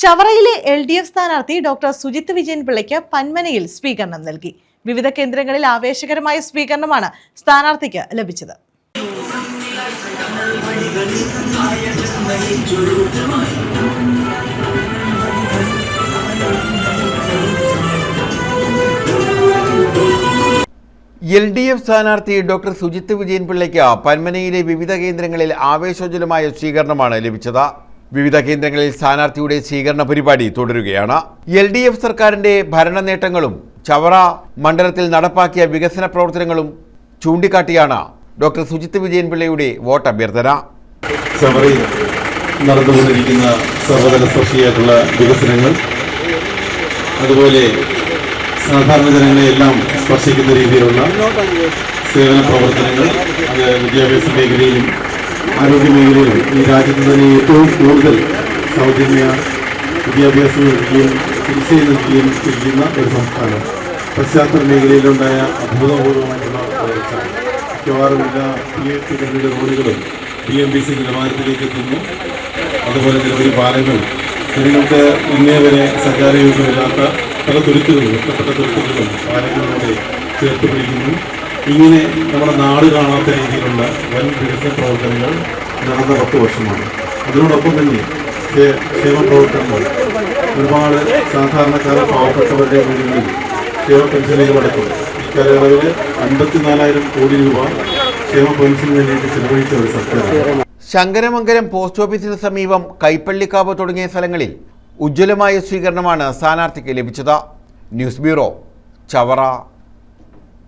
ചവറയിലെ LDF സ്ഥാനാർത്ഥി doctor Sujith Vijayan പിള്ളയ്ക്ക് പന്മനയിൽ സ്വീകരണം നൽകി. വിവിധ കേന്ദ്രങ്ങളിൽ ആവേശകരമായ സ്വീകരണമാണ് സ്ഥാനാർത്ഥിക്ക് ലഭിച്ചത്. LDF സ്ഥാനാർത്ഥി ഡോക്ടർ സുജിത്ത് വിജയൻ പിള്ളയ്ക്ക് പന്മനയിലെ വിവിധ കേന്ദ്രങ്ങളിൽ ആവേശോജ്വലമായ സ്വീകരണമാണ് ലഭിച്ചത്. വിവിധ കേന്ദ്രങ്ങളിൽ സ്ഥാനാർത്ഥിയുടെ സ്വീകരണ പരിപാടി തുടരുകയാണ്. LDF സർക്കാരിന്റെ ഭരണ നേട്ടങ്ങളും ചവറ മണ്ഡലത്തിൽ നടപ്പാക്കിയ വികസന പ്രവർത്തനങ്ങളും ചൂണ്ടിക്കാട്ടിയാണ് ഡോക്ടർ സുജിത്ത് വിജയൻ പിള്ളയുടെ വോട്ട് അഭ്യർത്ഥന. ചവറയിൽ നടന്നുകൊണ്ടിരിക്കുന്ന സർവതല സ്പർശിയായിട്ടുള്ള വികസനങ്ങൾ, അതുപോലെ സാധാരണ ജനങ്ങളെയെല്ലാം സ്പർശിക്കുന്ന രീതിയിലുള്ള സേവന പ്രവർത്തനങ്ങൾ, അത് വിദ്യാഭ്യാസ മേഖലയിലും ആരോഗ്യ മേഖലയിലും ഈ രാജ്യത്ത് തന്നെ ഏറ്റവും കൂടുതൽ സൗജന്യ വിദ്യാഭ്യാസം നൽകുകയും ചികിത്സ നൽകുകയും ചെയ്യുന്ന ഒരു സംസ്ഥാനം. പശ്ചാത്തല മേഖലയിലുണ്ടായ അഭൂതപൂർവമായിട്ടുള്ള വളർച്ച, മിക്കവാറും എല്ലാ PHC റോഡുകളും BMBC നിലവാരത്തിലേക്ക് എത്തുന്നു. അതുപോലെ നിരവധി പാലങ്ങൾ, ജനങ്ങൾക്ക് ഇന്നേ വരെ സഞ്ചാരയോഗ്യമില്ലാത്ത പല തുരുത്തുകളും, ഒറ്റപ്പെട്ട തുരുത്തുകളും പാലങ്ങളിലൂടെ ചേർത്ത് പിടിക്കുന്നു. ഇങ്ങനെ നമ്മുടെ നാട് കാണാത്ത രീതിയിലുള്ള വൻ വികസന പ്രവർത്തനങ്ങൾ നടന്ന 10 വർഷമാണ്. അതിനോടൊപ്പം തന്നെ ക്ഷേമ പ്രവർത്തനങ്ങൾ, ഒരുപാട് സാധാരണക്കാർ പാവപ്പെട്ടവരുടെ വീടുകളിൽ ക്ഷേമ പെൻഷനുകൾ അടക്കം ഈ കാലയളവിൽ 54,000 കോടി രൂപ ക്ഷേമ പെൻഷന് വേണ്ടിയിട്ട് ചെലവഴിച്ച ഒരു സർക്കാർ. ശങ്കരമംഗലം പോസ്റ്റ് ഓഫീസിന് സമീപം കൈപ്പള്ളിക്കാവ് തുടങ്ങിയ സ്ഥലങ്ങളിൽ ഉജ്ജ്വലമായ സ്വീകരണമാണ് സ്ഥാനാർത്ഥിക്ക് ലഭിച്ചത്. News bureau, Chavara.